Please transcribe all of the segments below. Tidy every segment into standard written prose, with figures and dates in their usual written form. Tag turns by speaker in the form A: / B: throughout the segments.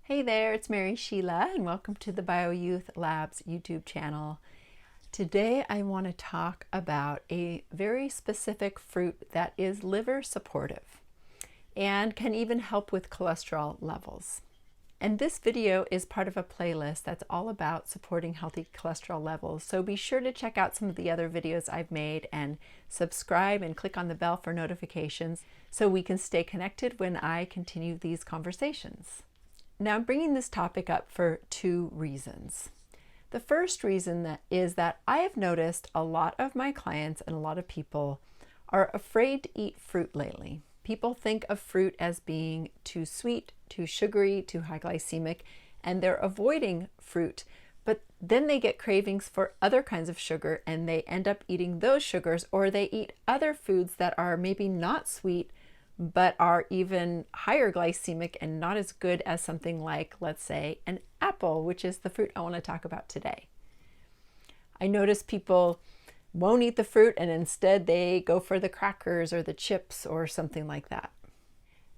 A: Hey there, it's Mary Sheila, and welcome to the BioYouth Labs YouTube channel. Today I want to talk about a very specific fruit that is liver supportive and can even help with cholesterol levels. And this video is part of a playlist that's all about supporting healthy cholesterol levels, so be sure to check out some of the other videos I've made and subscribe and click on the bell for notifications so we can stay connected when I continue these conversations. Now, I'm bringing this topic up for two reasons. The first reason is that I have noticed a lot of my clients and a lot of people are afraid to eat fruit lately. People think of fruit as being too sweet, too sugary, too high glycemic, and they're avoiding fruit. But then they get cravings for other kinds of sugar and they end up eating those sugars, or they eat other foods that are maybe not sweet but are even higher glycemic and not as good as something like, let's say, an apple, which is the fruit I want to talk about today. I notice people won't eat the fruit and instead they go for the crackers or the chips or something like that.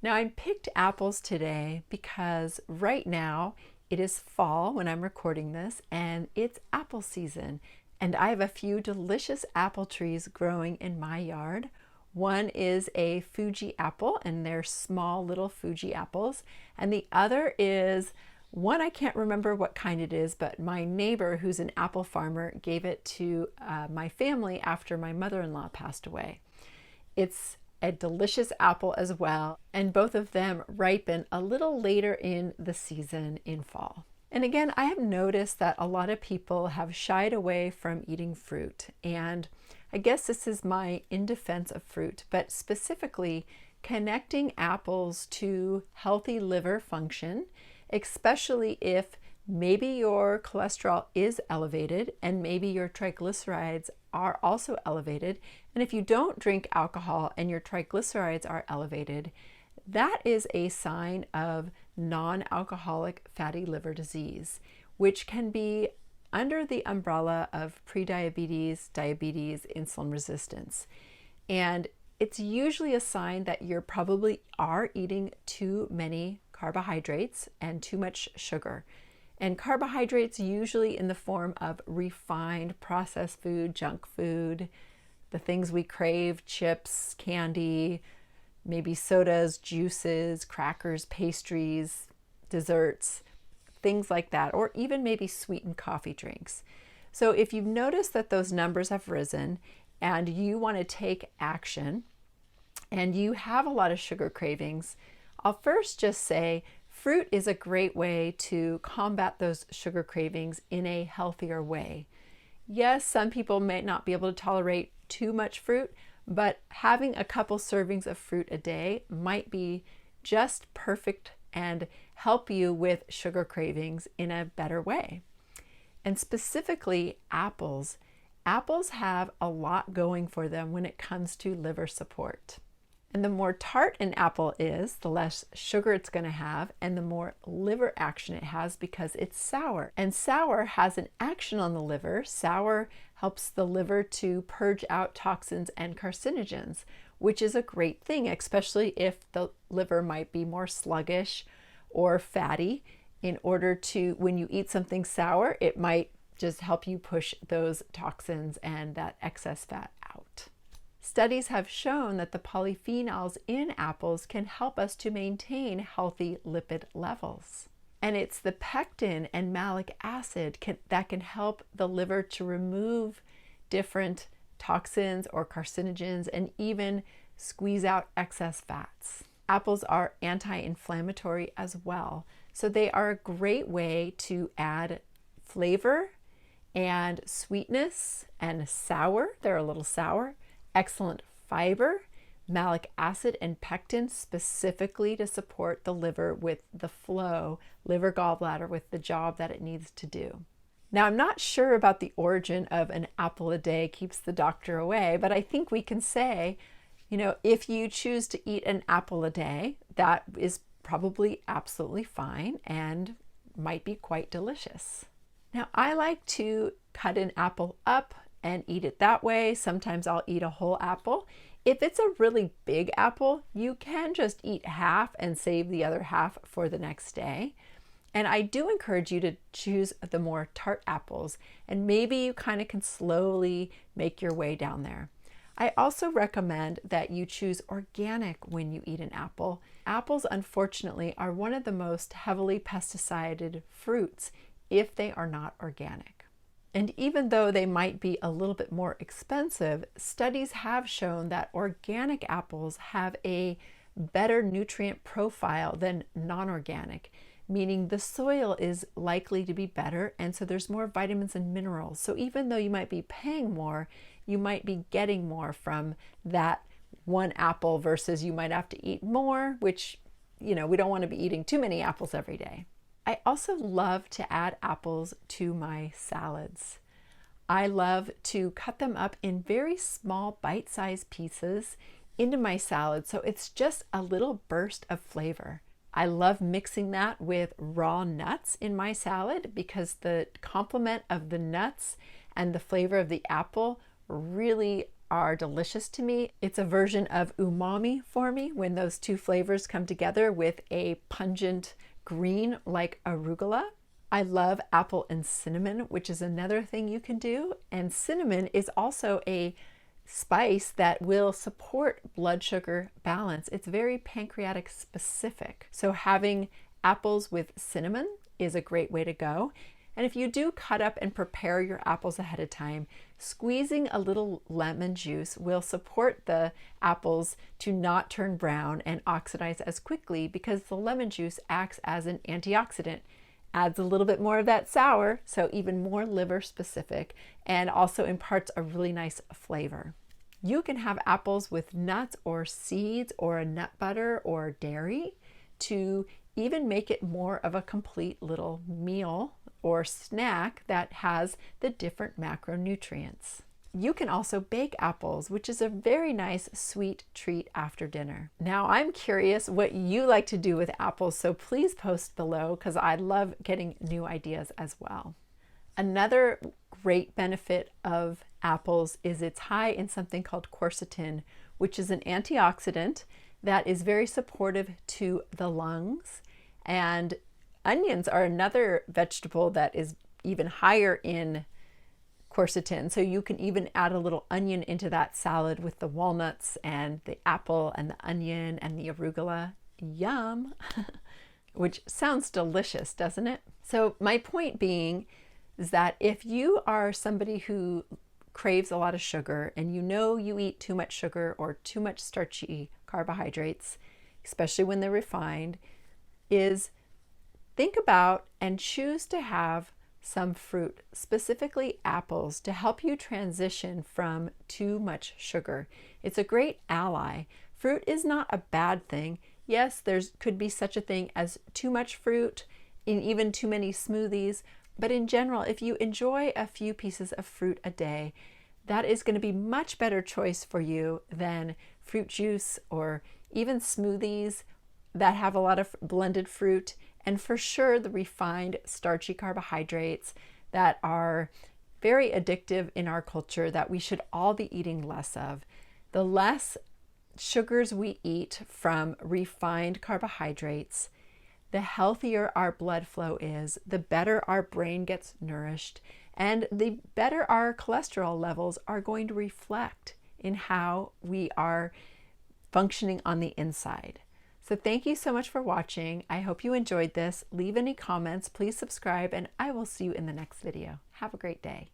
A: Now, I picked apples today because right now it is fall when I'm recording this and it's apple season. And I have a few delicious apple trees growing in my yard. One is a Fuji apple, and they're small little Fuji apples. And the other is one, I can't remember what kind it is, but my neighbor, who's an apple farmer, gave it to my family after my mother-in-law passed away. It's a delicious apple as well, and both of them ripen a little later in the season in fall. And again, I have noticed that a lot of people have shied away from eating fruit, and I guess this is my in defense of fruit, but specifically connecting apples to healthy liver function, especially if maybe your cholesterol is elevated and maybe your triglycerides are also elevated. And if you don't drink alcohol and your triglycerides are elevated, that is a sign of non-alcoholic fatty liver disease, which can be under the umbrella of prediabetes, diabetes, insulin resistance. And it's usually a sign that you probably are eating too many carbohydrates and too much sugar. And carbohydrates usually in the form of refined processed food, junk food, the things we crave, chips, candy, maybe sodas, juices, crackers, pastries, desserts, things like that, or even maybe sweetened coffee drinks. So if you've noticed that those numbers have risen and you want to take action and you have a lot of sugar cravings, I'll first just say fruit is a great way to combat those sugar cravings in a healthier way. Yes, some people may not be able to tolerate too much fruit, but having a couple servings of fruit a day might be just perfect and help you with sugar cravings in a better way. And specifically apples. Apples have a lot going for them when it comes to liver support. And the more tart an apple is, the less sugar it's going to have and the more liver action it has because it's sour. And sour has an action on the liver. Sour helps the liver to purge out toxins and carcinogens, which is a great thing, especially if the liver might be more sluggish or fatty. In order to, when you eat something sour, it might just help you push those toxins and that excess fat out. Studies have shown that the polyphenols in apples can help us to maintain healthy lipid levels. And it's the pectin and malic acid that can help the liver to remove different toxins or carcinogens and even squeeze out excess fats. Apples are anti-inflammatory as well, so they are a great way to add flavor and sweetness and sour. They're a little sour. Excellent fiber, malic acid and pectin specifically to support the liver with the flow, liver gallbladder with the job that it needs to do. Now, I'm not sure about the origin of an apple a day keeps the doctor away, but I think we can say, if you choose to eat an apple a day, that is probably absolutely fine and might be quite delicious. Now, I like to cut an apple up and eat it that way. Sometimes I'll eat a whole apple. If it's a really big apple, you can just eat half and save the other half for the next day. And I do encourage you to choose the more tart apples, and maybe you kind of can slowly make your way down there. I also recommend that you choose organic when you eat an apple. Apples, unfortunately, are one of the most heavily pesticided fruits if they are not organic. And even though they might be a little bit more expensive, studies have shown that organic apples have a better nutrient profile than non-organic, meaning the soil is likely to be better, and so there's more vitamins and minerals. So even though you might be paying more, you might be getting more from that one apple versus you might have to eat more, which, we don't want to be eating too many apples every day. I also love to add apples to my salads. I love to cut them up in very small bite-sized pieces into my salad, so it's just a little burst of flavor. I love mixing that with raw nuts in my salad because the complement of the nuts and the flavor of the apple really are delicious to me. It's a version of umami for me when those two flavors come together with a pungent green like arugula. I love apple and cinnamon, which is another thing you can do. And cinnamon is also a spice that will support blood sugar balance. It's very pancreatic specific. So having apples with cinnamon is a great way to go. And if you do cut up and prepare your apples ahead of time, squeezing a little lemon juice will support the apples to not turn brown and oxidize as quickly because the lemon juice acts as an antioxidant, adds a little bit more of that sour, so even more liver specific, and also imparts a really nice flavor. You can have apples with nuts or seeds or a nut butter or dairy to even make it more of a complete little meal or snack that has the different macronutrients. You can also bake apples, which is a very nice sweet treat after dinner. Now, I'm curious what you like to do with apples, so please post below because I love getting new ideas as well. Another great benefit of apples is it's high in something called quercetin, which is an antioxidant that is very supportive to the lungs. And onions are another vegetable that is even higher in quercetin. So you can even add a little onion into that salad with the walnuts and the apple and the onion and the arugula. Yum! Which sounds delicious, doesn't it? So my point being is that if you are somebody who craves a lot of sugar and you eat too much sugar or too much starchy carbohydrates, especially when they're refined, is think about and choose to have some fruit, specifically apples, to help you transition from too much sugar. It's a great ally. Fruit is not a bad thing. Yes, there could be such a thing as too much fruit in even too many smoothies, but in general, if you enjoy a few pieces of fruit a day, that is going to be much better choice for you than fruit juice or even smoothies that have a lot of blended fruit, and for sure the refined starchy carbohydrates that are very addictive in our culture that we should all be eating less of. The less sugars we eat from refined carbohydrates, the healthier our blood flow is, the better our brain gets nourished, and the better our cholesterol levels are going to reflect in how we are functioning on the inside. So thank you so much for watching. I hope you enjoyed this. Leave any comments, please subscribe, and I will see you in the next video. Have a great day.